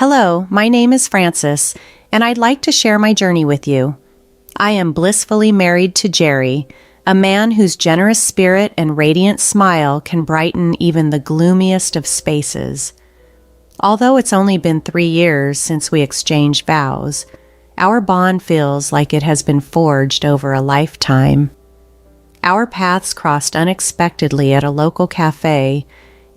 Hello, my name is Frances, and I'd like to share my journey with you. I am blissfully married to Jerry, a man whose generous spirit and radiant smile can brighten even the gloomiest of spaces. Although it's only been 3 years since we exchanged vows, our bond feels like it has been forged over a lifetime. Our paths crossed unexpectedly at a local cafe,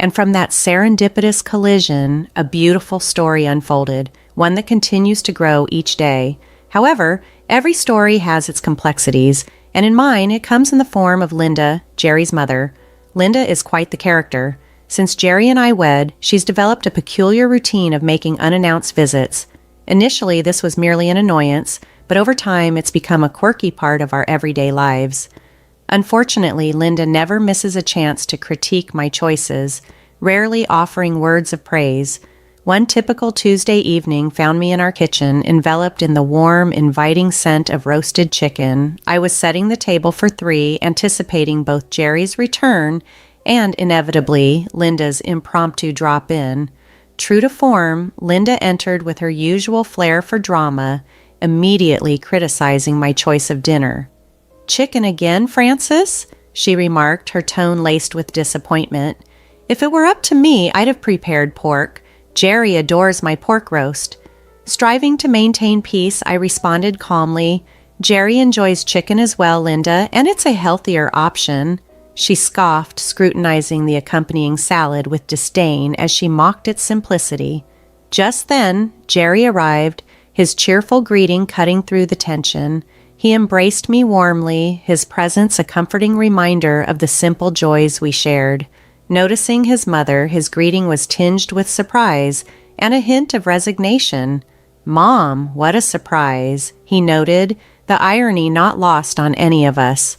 and from that serendipitous collision, a beautiful story unfolded, one that continues to grow each day. However, every story has its complexities, and in mine, it comes in the form of Linda, Jerry's mother. Linda is quite the character. Since Jerry and I wed, she's developed a peculiar routine of making unannounced visits. Initially, this was merely an annoyance, but over time, it's become a quirky part of our everyday lives. Unfortunately, Linda never misses a chance to critique my choices, rarely offering words of praise. One typical Tuesday evening found me in our kitchen, enveloped in the warm, inviting scent of roasted chicken. I was setting the table for 3, anticipating both Jerry's return and, inevitably, Linda's impromptu drop-in. True to form, Linda entered with her usual flair for drama, immediately criticizing my choice of dinner. "Chicken again, Frances?" she remarked, her tone laced with disappointment. "If it were up to me, I'd have prepared pork. Jerry adores my pork roast." Striving to maintain peace, I responded calmly, "Jerry enjoys chicken as well, Linda, and it's a healthier option." She scoffed, scrutinizing the accompanying salad with disdain as she mocked its simplicity. Just then, Jerry arrived, his cheerful greeting cutting through the tension. He embraced me warmly, his presence a comforting reminder of the simple joys we shared. Noticing his mother, his greeting was tinged with surprise and a hint of resignation. "Mom, what a surprise," he noted, the irony not lost on any of us.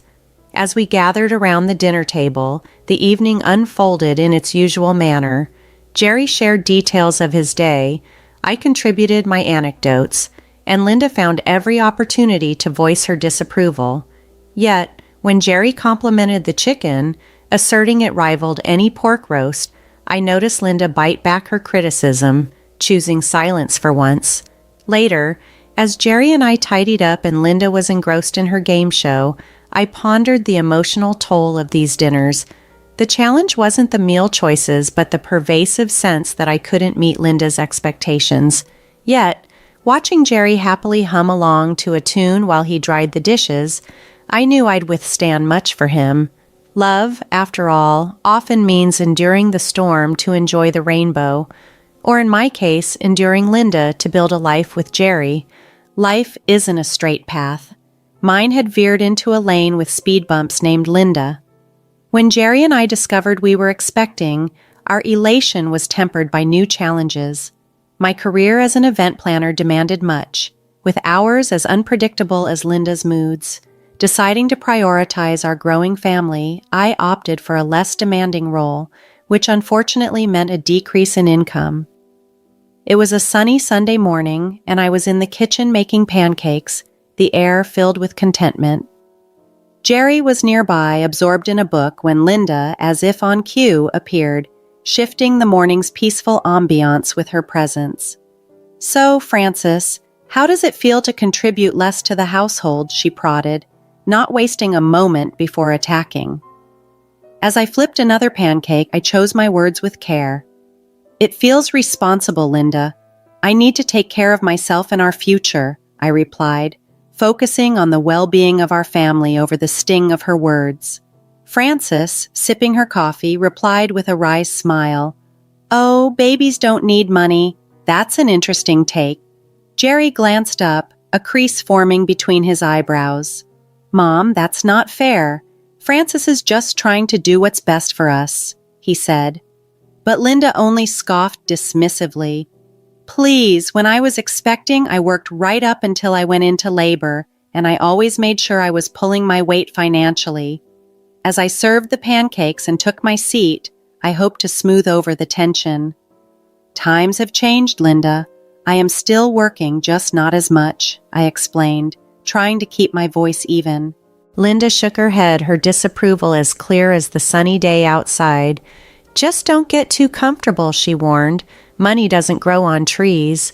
As we gathered around the dinner table, the evening unfolded in its usual manner. Jerry shared details of his day, I contributed my anecdotes, and Linda found every opportunity to voice her disapproval. Yet, when Jerry complimented the chicken, asserting it rivaled any pork roast, I noticed Linda bite back her criticism, choosing silence for once. Later, as Jerry and I tidied up and Linda was engrossed in her game show, I pondered the emotional toll of these dinners. The challenge wasn't the meal choices, but the pervasive sense that I couldn't meet Linda's expectations. Yet, watching Jerry happily hum along to a tune while he dried the dishes, I knew I'd withstand much for him. Love, after all, often means enduring the storm to enjoy the rainbow, or in my case, enduring Linda to build a life with Jerry. Life isn't a straight path. Mine had veered into a lane with speed bumps named Linda. When Jerry and I discovered we were expecting, our elation was tempered by new challenges. My career as an event planner demanded much, with hours as unpredictable as Linda's moods. Deciding to prioritize our growing family, I opted for a less demanding role, which unfortunately meant a decrease in income. It was a sunny Sunday morning, and I was in the kitchen making pancakes, the air filled with contentment. Jerry was nearby, absorbed in a book, when Linda, as if on cue, appeared, shifting the morning's peaceful ambiance with her presence. "So, Frances, how does it feel to contribute less to the household?" she prodded, not wasting a moment before attacking. As I flipped another pancake, I chose my words with care. "It feels responsible, Linda. I need to take care of myself and our future," I replied, focusing on the well-being of our family over the sting of her words. Frances, sipping her coffee, replied with a wry smile, "Oh, babies don't need money. That's an interesting take." Jerry glanced up, a crease forming between his eyebrows. "Mom, that's not fair. Frances is just trying to do what's best for us," he said. But Linda only scoffed dismissively. "Please, when I was expecting, I worked right up until I went into labor, and I always made sure I was pulling my weight financially." As I served the pancakes and took my seat, I hoped to smooth over the tension. "Times have changed, Linda. I am still working, just not as much," I explained, trying to keep my voice even. Linda shook her head, her disapproval as clear as the sunny day outside. "Just don't get too comfortable," she warned. Money doesn't grow on trees.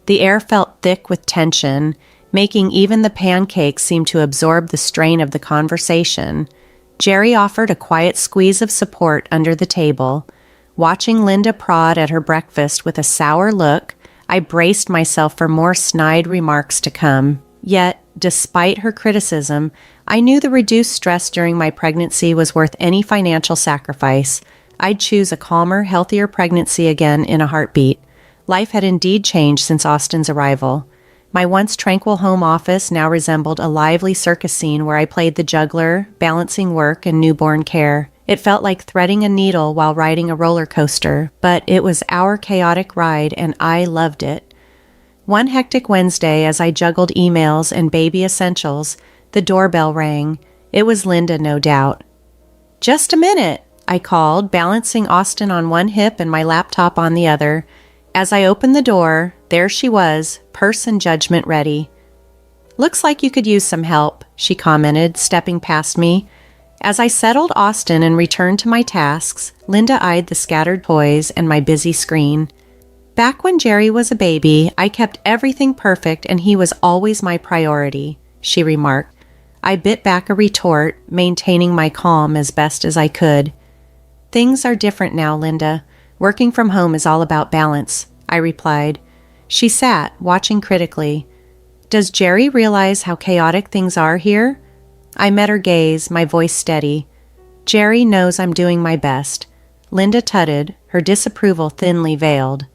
The air felt thick with tension, making even the pancakes seem to absorb the strain of the conversation. Jerry offered a quiet squeeze of support under the table. Watching Linda prod at her breakfast with a sour look, I braced myself for more snide remarks to come. Yet, despite her criticism, I knew the reduced stress during my pregnancy was worth any financial sacrifice. I'd choose a calmer, healthier pregnancy again in a heartbeat. Life had indeed changed since Austin's arrival. My once tranquil home office now resembled a lively circus scene where I played the juggler, balancing work and newborn care. It felt like threading a needle while riding a roller coaster, but it was our chaotic ride and I loved it. One hectic Wednesday, as I juggled emails and baby essentials, the doorbell rang. It was Linda, no doubt. "Just a minute," I called, balancing Austin on one hip and my laptop on the other. As I opened the door, there she was, purse and judgment ready. "Looks like you could use some help," she commented, stepping past me. As I settled Austin and returned to my tasks, Linda eyed the scattered toys and my busy screen. "Back when Jerry was a baby, I kept everything perfect and he was always my priority," she remarked. I bit back a retort, maintaining my calm as best as I could. "Things are different now, Linda. Working from home is all about balance," I replied. She sat, watching critically. "Does Jerry realize how chaotic things are here?" I met her gaze, my voice steady. "Jerry knows I'm doing my best." Linda tutted, her disapproval thinly veiled.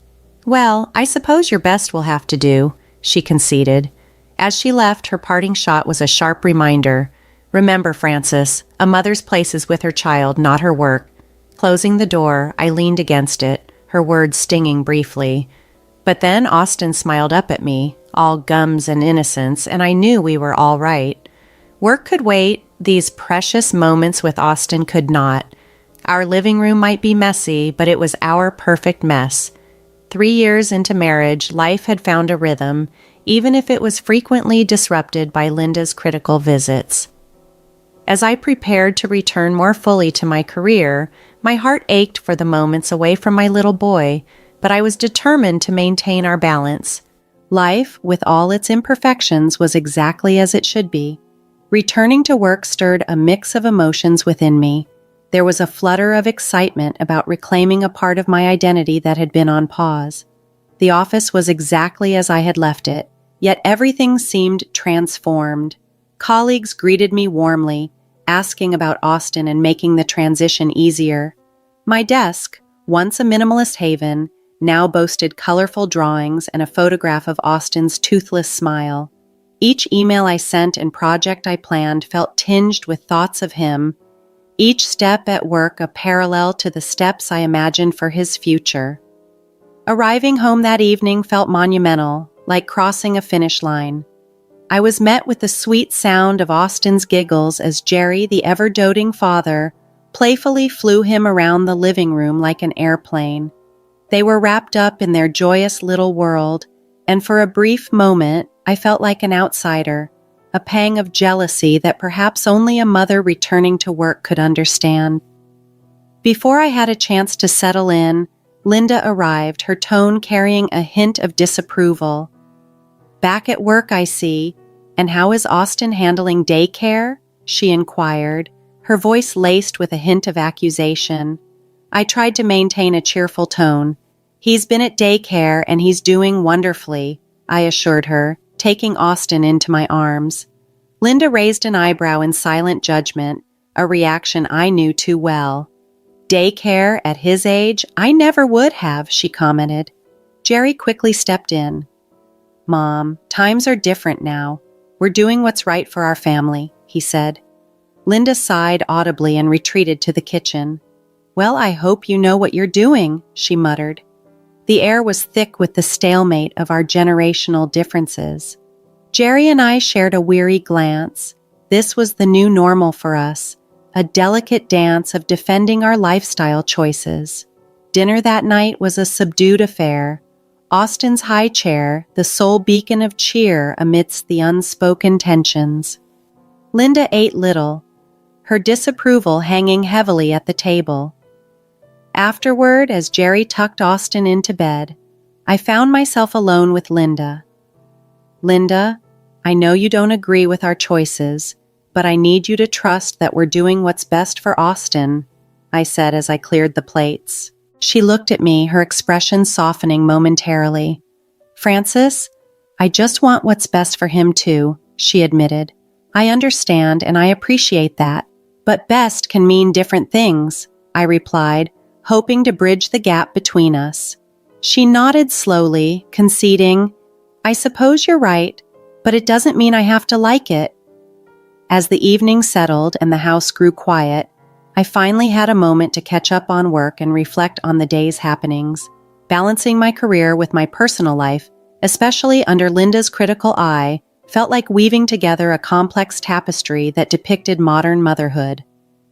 "Well, I suppose your best will have to do," she conceded. As she left, her parting shot was a sharp reminder. "Remember, Frances, a mother's place is with her child, not her work." Closing the door, I leaned against it, her words stinging briefly. But then Austin smiled up at me, all gums and innocence, and I knew we were all right. Work could wait, these precious moments with Austin could not. Our living room might be messy, but it was our perfect mess. 3 years into marriage, life had found a rhythm, even if it was frequently disrupted by Linda's critical visits. As I prepared to return more fully to my career, my heart ached for the moments away from my little boy, but I was determined to maintain our balance. Life, with all its imperfections, was exactly as it should be. Returning to work stirred a mix of emotions within me. There was a flutter of excitement about reclaiming a part of my identity that had been on pause. The office was exactly as I had left it, yet everything seemed transformed. Colleagues greeted me warmly, asking about Austin and making the transition easier. My desk, once a minimalist haven, now boasted colorful drawings and a photograph of Austin's toothless smile. Each email I sent and project I planned felt tinged with thoughts of him, each step at work a parallel to the steps I imagined for his future. Arriving home that evening felt monumental, like crossing a finish line. I was met with the sweet sound of Austin's giggles as Jerry, the ever-doting father, playfully flew him around the living room like an airplane. They were wrapped up in their joyous little world, and for a brief moment, I felt like an outsider, a pang of jealousy that perhaps only a mother returning to work could understand. Before I had a chance to settle in, Linda arrived, her tone carrying a hint of disapproval. "Back at work, I see. And how is Austin handling daycare?" she inquired, her voice laced with a hint of accusation. I tried to maintain a cheerful tone. "He's been at daycare and he's doing wonderfully," I assured her, taking Austin into my arms. Linda raised an eyebrow in silent judgment, a reaction I knew too well. "Daycare at his age? I never would have," she commented. Jerry quickly stepped in. "Mom, times are different now. We're doing what's right for our family," he said. Linda sighed audibly and retreated to the kitchen. "Well, I hope you know what you're doing," she muttered. The air was thick with the stalemate of our generational differences. Jerry and I shared a weary glance. This was the new normal for us, a delicate dance of defending our lifestyle choices. Dinner that night was a subdued affair. Austin's high chair, the sole beacon of cheer amidst the unspoken tensions. Linda ate little, her disapproval hanging heavily at the table. Afterward, as Jerry tucked Austin into bed, I found myself alone with Linda. Linda, I know you don't agree with our choices, but I need you to trust that we're doing what's best for Austin, I said as I cleared the plates. She looked at me, her expression softening momentarily. Frances, I just want what's best for him too, she admitted. I understand and I appreciate that, but best can mean different things, I replied, hoping to bridge the gap between us. She nodded slowly, conceding, I suppose you're right, but it doesn't mean I have to like it. As the evening settled and the house grew quiet, I finally had a moment to catch up on work and reflect on the day's happenings. Balancing my career with my personal life, especially under Linda's critical eye, felt like weaving together a complex tapestry that depicted modern motherhood.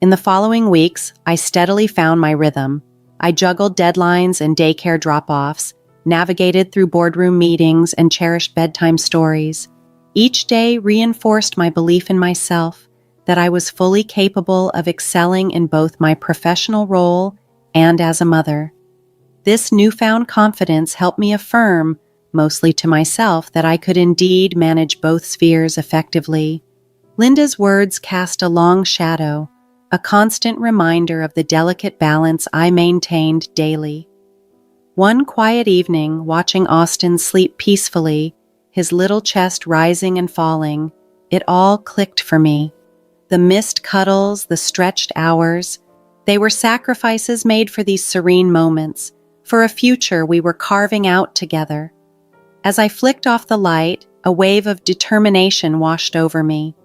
In the following weeks, I steadily found my rhythm. I juggled deadlines and daycare drop-offs, navigated through boardroom meetings, and cherished bedtime stories. Each day reinforced my belief in myself, that I was fully capable of excelling in both my professional role and as a mother. This newfound confidence helped me affirm, mostly to myself, that I could indeed manage both spheres effectively. Linda's words cast a long shadow, a constant reminder of the delicate balance I maintained daily. One quiet evening, watching Austin sleep peacefully, his little chest rising and falling, it all clicked for me. The missed cuddles, the stretched hours, they were sacrifices made for these serene moments, for a future we were carving out together. As I flicked off the light, a wave of determination washed over me.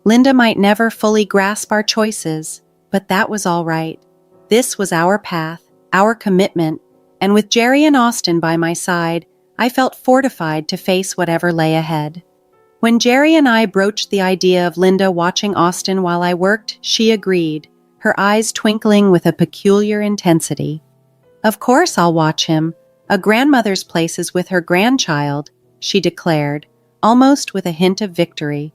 Linda might never fully grasp our choices, but that was all right. This was our path, our commitment, and with Jerry and Austin by my side, I felt fortified to face whatever lay ahead. When Jerry and I broached the idea of Linda watching Austin while I worked, she agreed, her eyes twinkling with a peculiar intensity. Of course I'll watch him. A grandmother's place is with her grandchild, she declared, almost with a hint of victory.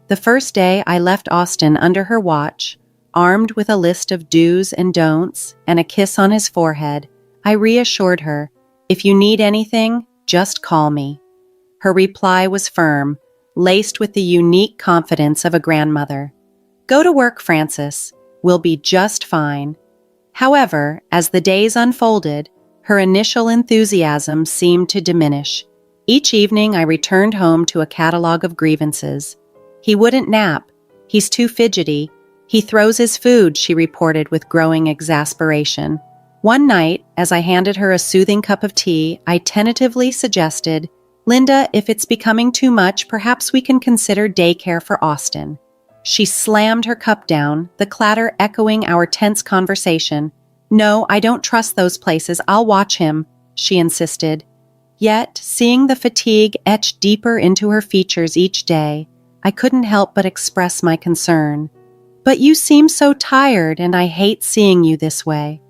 The first day I left Austin under her watch, armed with a list of do's and don'ts and a kiss on his forehead, I reassured her, if you need anything, just call me. Her reply was firm, laced with the unique confidence of a grandmother. Go to work, Frances. We'll be just fine. However, as the days unfolded, her initial enthusiasm seemed to diminish. Each evening I returned home to a catalog of grievances. He wouldn't nap. He's too fidgety. He throws his food, she reported with growing exasperation. One night, as I handed her a soothing cup of tea, I tentatively suggested, Linda, if it's becoming too much, perhaps we can consider daycare for Austin. She slammed her cup down, the clatter echoing our tense conversation. No, I don't trust those places. I'll watch him, she insisted. Yet, seeing the fatigue etch deeper into her features each day, I couldn't help but express my concern. But you seem so tired, and I hate seeing you this way.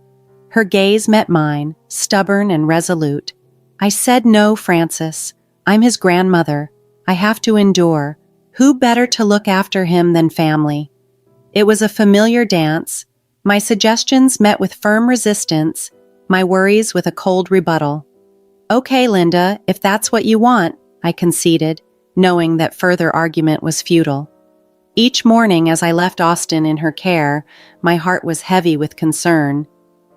Her gaze met mine, stubborn and resolute. I said no, Frances. I'm his grandmother. I have to endure. Who better to look after him than family? It was a familiar dance. My suggestions met with firm resistance, my worries with a cold rebuttal. Okay, Linda, if that's what you want, I conceded, knowing that further argument was futile. Each morning as I left Austin in her care, my heart was heavy with concern.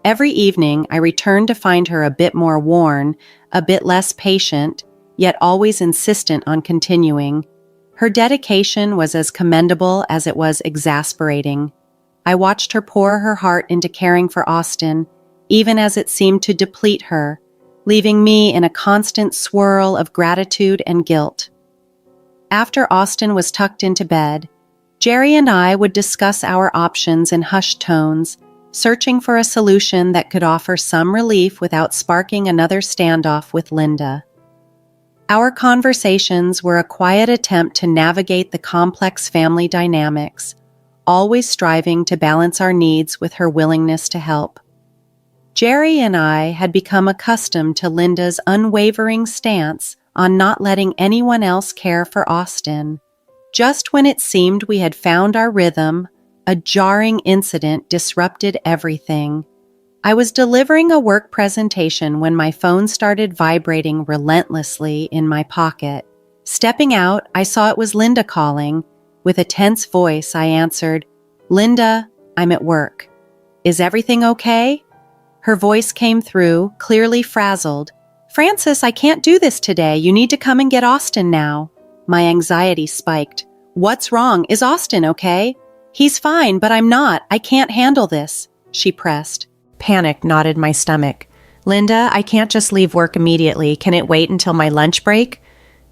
Every evening I returned to find her a bit more worn, a bit less patient, yet always insistent on continuing. Her dedication was as commendable as it was exasperating. I watched her pour her heart into caring for Austin, even as it seemed to deplete her, leaving me in a constant swirl of gratitude and guilt. After Austin was tucked into bed, Jerry and I would discuss our options in hushed tones, searching for a solution that could offer some relief without sparking another standoff with Linda. Our conversations were a quiet attempt to navigate the complex family dynamics, always striving to balance our needs with her willingness to help. Jerry and I had become accustomed to Linda's unwavering stance on not letting anyone else care for Austin. Just when it seemed we had found our rhythm, a jarring incident disrupted everything. I was delivering a work presentation when my phone started vibrating relentlessly in my pocket. Stepping out, I saw it was Linda calling. With a tense voice, I answered, "Linda, I'm at work. Is everything okay?" Her voice came through, clearly frazzled. "Francis, I can't do this today. You need to come and get Austin now." My anxiety spiked. "What's wrong? Is Austin okay?" "He's fine, but I'm not. I can't handle this," she pressed. Panic knotted my stomach. "Linda, I can't just leave work immediately. Can it wait until my lunch break?"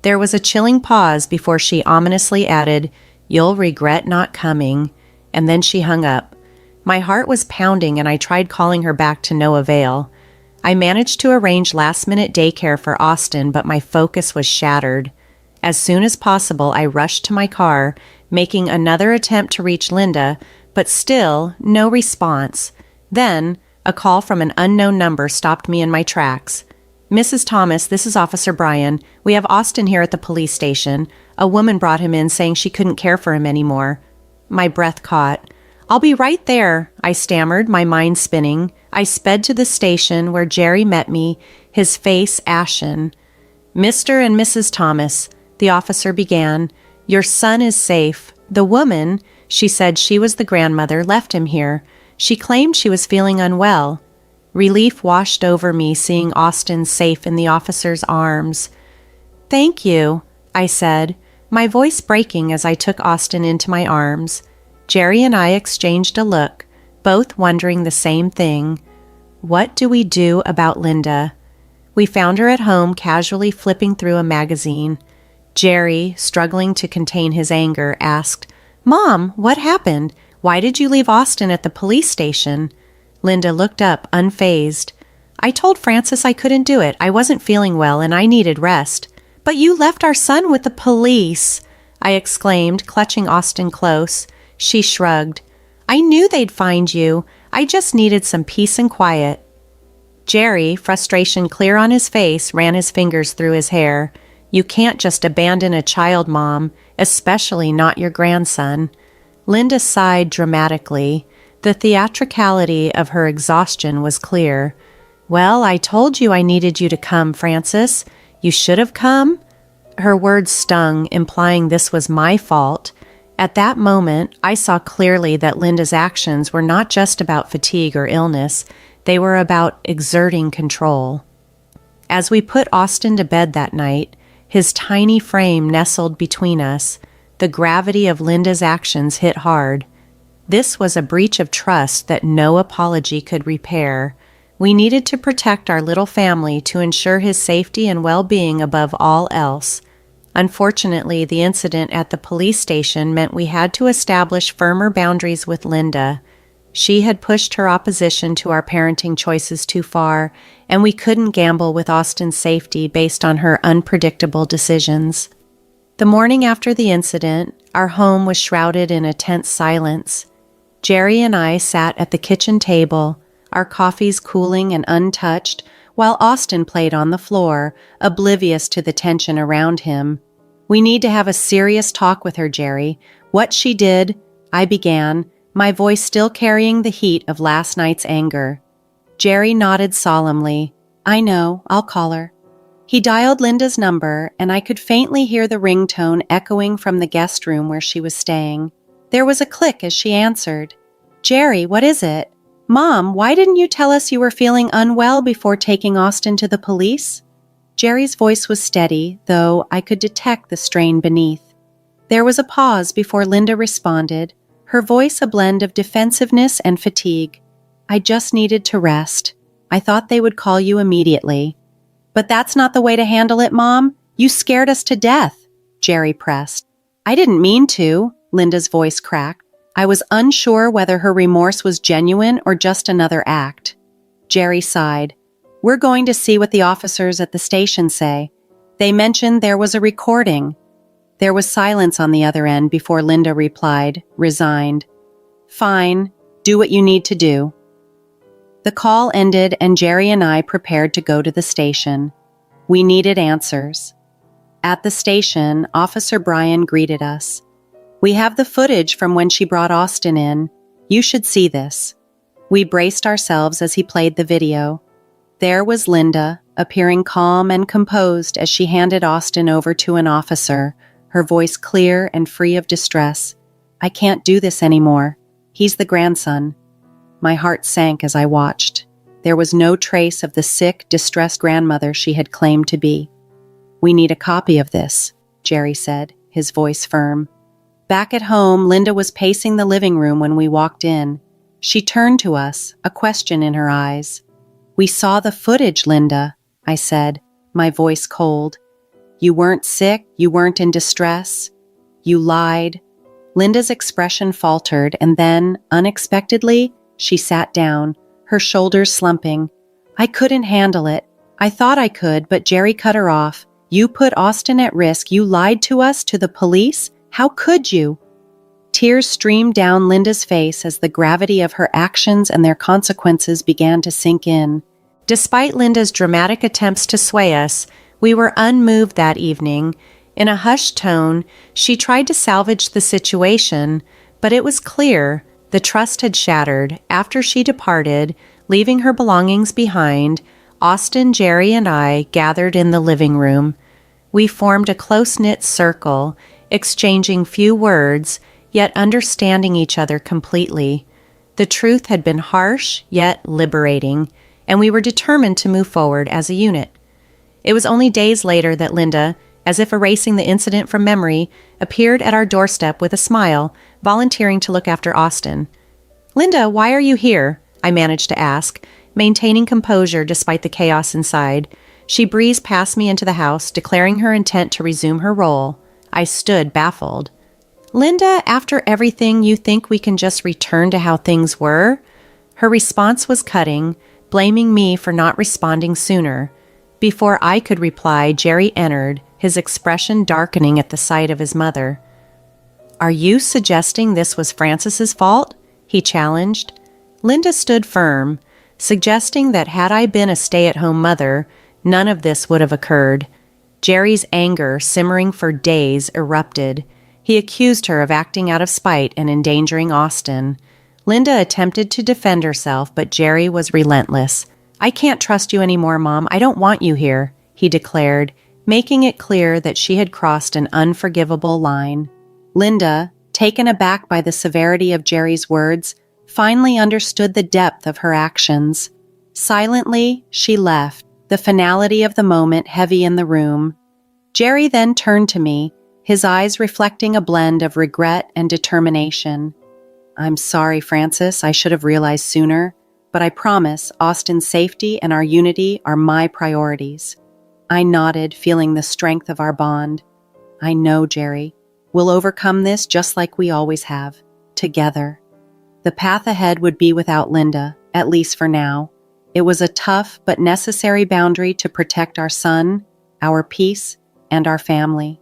There was a chilling pause before she ominously added, "You'll regret not coming," and then she hung up. My heart was pounding and I tried calling her back to no avail. I managed to arrange last-minute daycare for Austin, but my focus was shattered. As soon as possible, I rushed to my car, making another attempt to reach Linda, but still no response. Then, a call from an unknown number stopped me in my tracks. "Mrs. Thomas, this is Officer Brian. We have Austin here at the police station. A woman brought him in saying she couldn't care for him anymore." My breath caught. "I'll be right there," I stammered, my mind spinning. I sped to the station where Jerry met me, his face ashen. "Mr. and Mrs. Thomas," the officer began, "your son is safe. The woman," she said she was the grandmother, "left him here. She claimed she was feeling unwell." Relief washed over me seeing Austin safe in the officer's arms. "Thank you," I said, my voice breaking as I took Austin into my arms. Jerry and I exchanged a look, both wondering the same thing. What do we do about Linda? We found her at home casually flipping through a magazine. Jerry, struggling to contain his anger, asked, "Mom, what happened? Why did you leave Austin at the police station?" Linda looked up, unfazed. "I told Francis I couldn't do it. I wasn't feeling well and I needed rest." "But you left our son with the police," I exclaimed, clutching Austin close. She shrugged. "I knew they'd find you. I just needed some peace and quiet." Jerry, frustration clear on his face, ran his fingers through his hair. "You can't just abandon a child, Mom, especially not your grandson." Linda sighed dramatically. The theatricality of her exhaustion was clear. "Well, I told you I needed you to come, Francis. You should have come." Her words stung, implying this was my fault. At that moment, I saw clearly that Linda's actions were not just about fatigue or illness. They were about exerting control. As we put Austin to bed that night, his tiny frame nestled between us. The gravity of Linda's actions hit hard. This was a breach of trust that no apology could repair. We needed to protect our little family to ensure his safety and well-being above all else. Unfortunately, the incident at the police station meant we had to establish firmer boundaries with Linda. She had pushed her opposition to our parenting choices too far, and we couldn't gamble with Austin's safety based on her unpredictable decisions. The morning after the incident, our home was shrouded in a tense silence. Jerry and I sat at the kitchen table, our coffees cooling and untouched, while Austin played on the floor, oblivious to the tension around him. "We need to have a serious talk with her, Jerry. What she did," I began, my voice still carrying the heat of last night's anger. Jerry nodded solemnly. "I know, I'll call her." He dialed Linda's number, and I could faintly hear the ringtone echoing from the guest room where she was staying. There was a click as she answered. "Jerry, what is it?" "Mom, why didn't you tell us you were feeling unwell before taking Austin to the police?" Jerry's voice was steady, though I could detect the strain beneath. There was a pause before Linda responded, her voice a blend of defensiveness and fatigue. "I just needed to rest. I thought they would call you immediately." "But that's not the way to handle it, Mom. You scared us to death," Jerry pressed. "I didn't mean to," Linda's voice cracked. I was unsure whether her remorse was genuine or just another act. Jerry sighed. "We're going to see what the officers at the station say. They mentioned there was a recording." There was silence on the other end before Linda replied, resigned. "Fine, do what you need to do." The call ended and Jerry and I prepared to go to the station. We needed answers. At the station, Officer Brian greeted us. "We have the footage from when she brought Austin in. You should see this." We braced ourselves as he played the video. There was Linda, appearing calm and composed as she handed Austin over to an officer, her voice clear and free of distress. "I can't do this anymore. He's the grandson." My heart sank as I watched. There was no trace of the sick, distressed grandmother she had claimed to be. "We need a copy of this," Jerry said, his voice firm. Back at home, Linda was pacing the living room when we walked in. She turned to us, a question in her eyes. "We saw the footage, Linda," I said, my voice cold. "You weren't sick, you weren't in distress. You lied." Linda's expression faltered, and then, unexpectedly, she sat down, her shoulders slumping. "I couldn't handle it. I thought I could, but Jerry cut her off. You put Austin at risk. You lied to us, to the police. How could you?" Tears streamed down Linda's face as the gravity of her actions and their consequences began to sink in. Despite Linda's dramatic attempts to sway us, we were unmoved that evening. In a hushed tone, she tried to salvage the situation, but it was clear the trust had shattered. After she departed, leaving her belongings behind, Austin, Jerry, and I gathered in the living room. We formed a close-knit circle, exchanging few words, yet understanding each other completely. The truth had been harsh, yet liberating, and we were determined to move forward as a unit. It was only days later that Linda, as if erasing the incident from memory, appeared at our doorstep with a smile, volunteering to look after Austin. "Linda, why are you here?" I managed to ask, maintaining composure despite the chaos inside. She breezed past me into the house, declaring her intent to resume her role. I stood baffled. "Linda, after everything, you think we can just return to how things were?" Her response was cutting, blaming me for not responding sooner. Before I could reply, Jerry entered, his expression darkening at the sight of his mother. "Are you suggesting this was Frances's fault?" he challenged. Linda stood firm, suggesting that had I been a stay-at-home mother, none of this would have occurred. Jerry's anger, simmering for days, erupted. He accused her of acting out of spite and endangering Austin. Linda attempted to defend herself, but Jerry was relentless. "I can't trust you anymore, Mom. I don't want you here," he declared, making it clear that she had crossed an unforgivable line. Linda, taken aback by the severity of Jerry's words, finally understood the depth of her actions. Silently, she left, the finality of the moment heavy in the room. Jerry then turned to me, his eyes reflecting a blend of regret and determination. "I'm sorry, Frances. I should have realized sooner, but I promise Austin's safety and our unity are my priorities." I nodded, feeling the strength of our bond. "I know, Jerry. We'll overcome this just like we always have, together." The path ahead would be without Linda, at least for now. It was a tough but necessary boundary to protect our son, our peace, and our family.